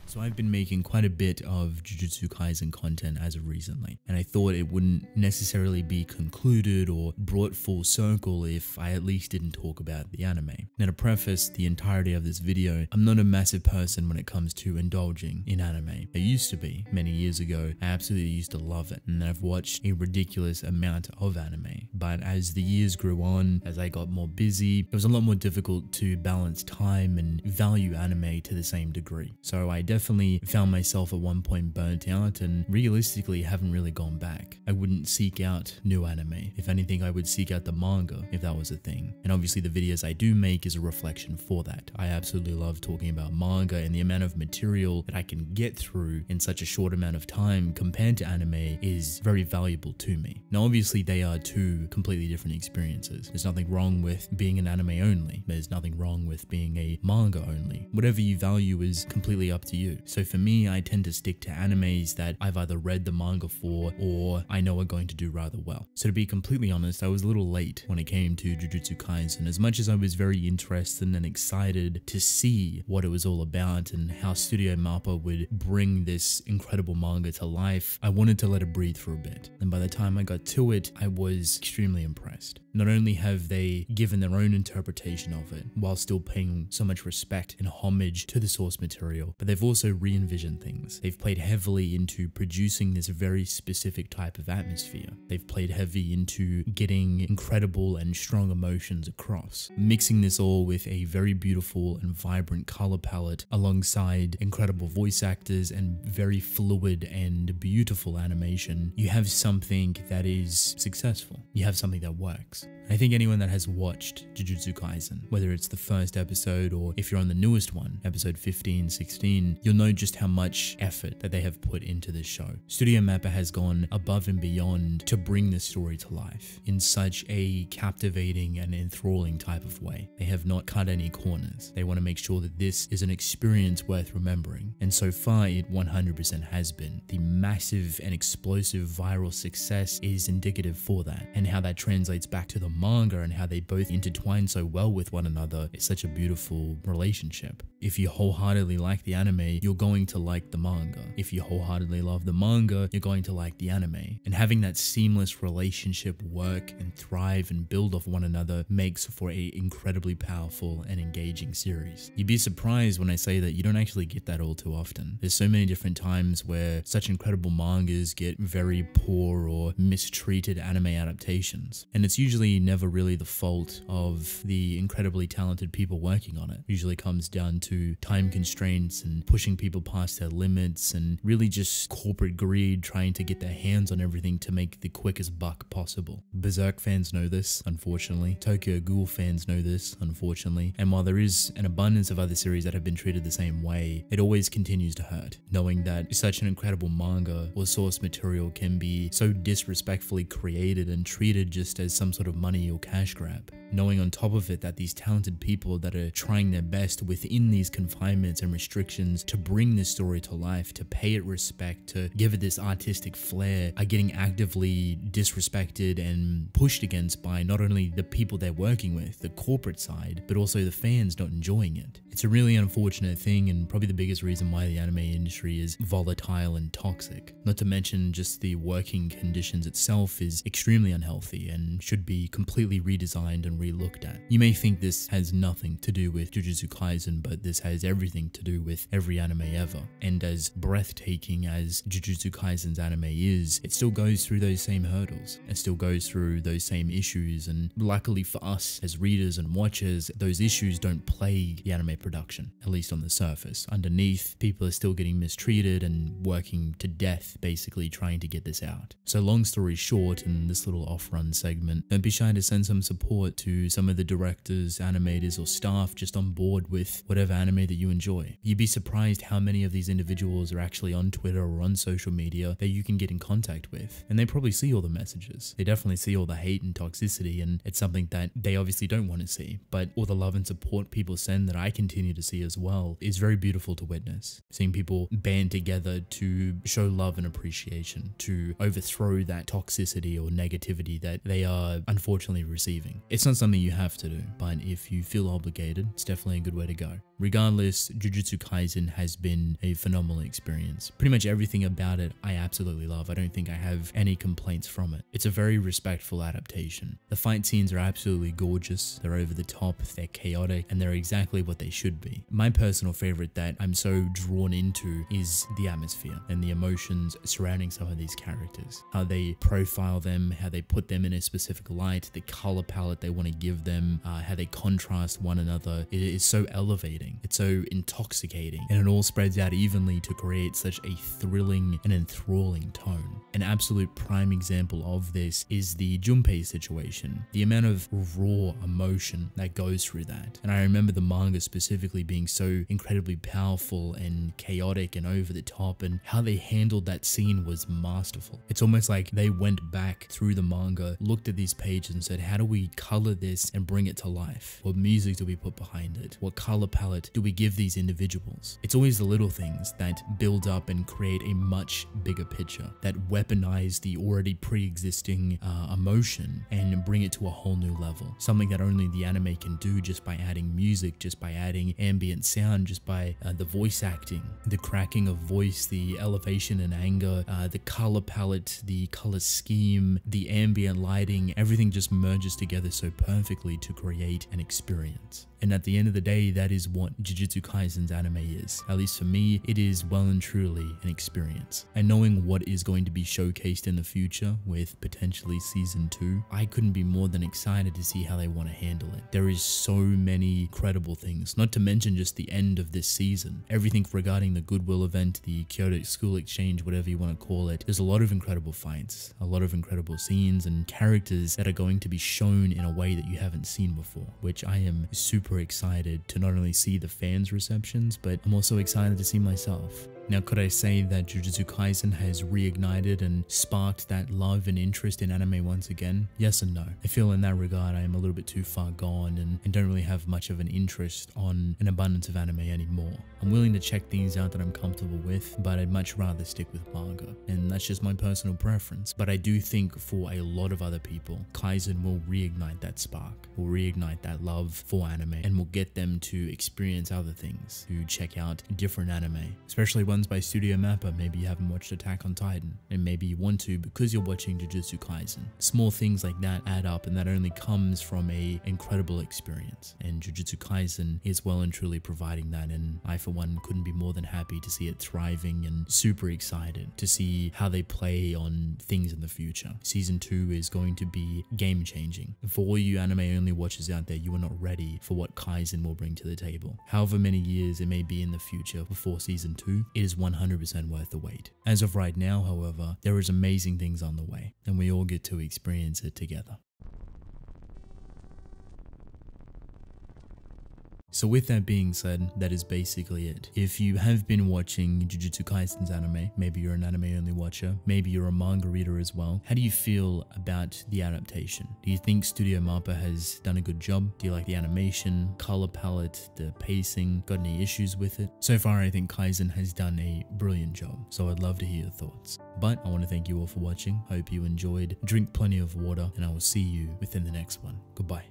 So I've been making quite a bit of Jujutsu Kaisen content as of recently, and I thought it wouldn't necessarily be concluded or brought full circle if I at least didn't talk about the anime. Now, to preface the entirety of this video, I'm not a massive person when it comes to indulging in anime. I used to be many years ago. I absolutely used to love it, and I've watched a ridiculous amount of anime. But as the years grew on, as I got more busy, it was a lot more difficult to balance time and value anime to the same degree. So I definitely found myself at one point burnt out and realistically haven't really gone back. I wouldn't seek out new anime. If anything, I would seek out the manga if that was a thing. And obviously the videos I do make is a reflection for that. I absolutely love talking about manga, and the amount of material that I can get through in such a short amount of time compared to anime is very valuable to me. Now obviously they are two completely different experiences. There's nothing wrong with being an anime only. There's nothing wrong with being a manga only. Whatever you value is completely up to you. So for me, I tend to stick to animes that I've either read the manga for or I know are going to do rather well. So to be completely honest, I was a little late when it came to Jujutsu Kaisen. As much as I was very interested and excited to see what it was all about and how Studio Mappa would bring this incredible manga to life, I wanted to let it breathe for a bit. And by the time I got to it, I was extremely impressed. Not only have they given their own interpretation of it while still paying so much respect and homage to the source material, but they've also re-envisioned things. They've played heavily into producing this very specific type of atmosphere. They've played heavy into getting incredible and strong emotions across, mixing this all with a very beautiful and vibrant color palette alongside incredible voice actors and very fluid and beautiful animation. You have something that is successful. You have something that works. I think anyone that has watched Jujutsu Kaisen, whether it's the first episode or if you're on the newest one, episode 15, 16, you'll know just how much effort that they have put into this show. Studio Mappa has gone above and beyond to bring this story to life in such a captivating and enthralling type of way. They have not cut any corners. They want to make sure that this is an experience worth remembering. And so far, it 100% has been. The massive and explosive viral success is indicative for that, and how that translates back to the manga and how they both intertwine so well with one another is such a beautiful relationship. If you wholeheartedly like the anime, you're going to like the manga. If you wholeheartedly love the manga, you're going to like the anime. And having that seamless relationship work and thrive and build off one another makes for a incredibly powerful and engaging series. You'd be surprised when I say that you don't actually get that all too often. There's so many different times where such incredible mangas get very poor or mistreated anime adaptations. And it's usually never really the fault of the incredibly talented people working on it. It usually comes down to time constraints and pushing people past their limits and really just corporate greed trying to get their hands on everything to make the quickest buck possible. Berserk fans know this, unfortunately. Tokyo Ghoul fans know this, unfortunately. And while there is an abundance of other series that have been treated the same way, it always continues to hurt, knowing that such an incredible manga or source material can be so disrespectfully created and treated just as some sort of money or cash grab. Knowing on top of it that these talented people that are trying their best within these confinements and restrictions to bring this story to life, to pay it respect, to give it this artistic flair, are getting actively disrespected and pushed against by not only the people they're working with, the corporate side, but also the fans not enjoying it. It's a really unfortunate thing, and probably the biggest reason why the anime industry is volatile and toxic. Not to mention just the working conditions itself is extremely unhealthy and should be completely redesigned and re-looked at. You may think this has nothing to do with Jujutsu Kaisen, but this has everything to do with every anime ever. And as breathtaking as Jujutsu Kaisen's anime is, it still goes through those same hurdles. It still goes through those same issues, and luckily for us as readers and watchers, those issues don't plague the anime production, at least on the surface. Underneath, people are still getting mistreated and working to death, basically trying to get this out. So long story short, in this little off-run segment, don't be shy to send some support to some of the directors, animators, or staff just on board with whatever anime that you enjoy. You'd be surprised how many of these individuals are actually on Twitter or on social media that you can get in contact with, and they probably see all the messages. They definitely see all the hate and toxicity, and it's something that they obviously don't want to see, but all the love and support people send that I continue to see as well is very beautiful to witness. Seeing people band together to show love and appreciation, to overthrow that toxicity or negativity that they are unfortunately unfortunately receiving. It's not something you have to do, but if you feel obligated, it's definitely a good way to go. Regardless, Jujutsu Kaisen has been a phenomenal experience. Pretty much everything about it I absolutely love. I don't think I have any complaints from it. It's a very respectful adaptation. The fight scenes are absolutely gorgeous. They're over the top, they're chaotic, and they're exactly what they should be. My personal favorite that I'm so drawn into is the atmosphere and the emotions surrounding some of these characters. How they profile them, how they put them in a specific light, the color palette they want to give them, how they contrast one another. It is so elevating. It's so intoxicating, and it all spreads out evenly to create such a thrilling and enthralling tone. An absolute prime example of this is the Junpei situation. The amount of raw emotion that goes through that. And I remember the manga specifically being so incredibly powerful and chaotic and over the top, and how they handled that scene was masterful. It's almost like they went back through the manga, looked at these pages and said, how do we color this and bring it to life? What music do we put behind it? What color palette do we give these individuals? It's always the little things that build up and create a much bigger picture, that weaponize the already pre-existing emotion and bring it to a whole new level. Something that only the anime can do just by adding music, just by adding ambient sound, just by the voice acting, the cracking of voice, the elevation and anger, the color palette, the color scheme, the ambient lighting, everything just merges together so perfectly to create an experience. And at the end of the day, that is what Jujutsu Kaisen's anime is. At least for me, it is well and truly an experience. And knowing what is going to be showcased in the future with potentially season 2, I couldn't be more than excited to see how they want to handle it. There is so many credible things, not to mention just the end of this season. Everything regarding the Goodwill event, the Kyoto School Exchange, whatever you want to call it. There's a lot of incredible fights, a lot of incredible scenes and characters that are going to be shown in a way that you haven't seen before, which I am super excited to not only see the fans' receptions, but I'm also excited to see myself. Now, could I say that Jujutsu Kaisen has reignited and sparked that love and interest in anime once again? Yes and no. I feel in that regard I am a little bit too far gone and don't really have much of an interest on an abundance of anime anymore. I'm willing to check things out that I'm comfortable with, but I'd much rather stick with manga, and that's just my personal preference. But I do think for a lot of other people, Kaisen will reignite that spark, will reignite that love for anime, and will get them to experience other things, to check out different anime, especially ones by Studio Mappa. Maybe you haven't watched Attack on Titan, and maybe you want to because you're watching Jujutsu Kaisen. Small things like that add up, and that only comes from a incredible experience, and Jujutsu Kaisen is well and truly providing that, and I for one couldn't be more than happy to see it thriving and super excited to see how they play on things in the future. Season 2 is going to be game changing. For all you anime only watchers out there, you are not ready for what Kaisen will bring to the table. However many years it may be in the future before season 2, it is 100% worth the wait. As of right now, however, there is amazing things on the way, and we all get to experience it together. So with that being said, that is basically it. If you have been watching Jujutsu Kaisen's anime, maybe you're an anime only watcher, maybe you're a manga reader as well, how do you feel about the adaptation? Do you think Studio Mappa has done a good job? Do you like the animation, color palette, the pacing? Got any issues with it? So far, I think Kaisen has done a brilliant job, so I'd love to hear your thoughts. But I want to thank you all for watching. Hope you enjoyed. Drink plenty of water, and I will see you within the next one. Goodbye.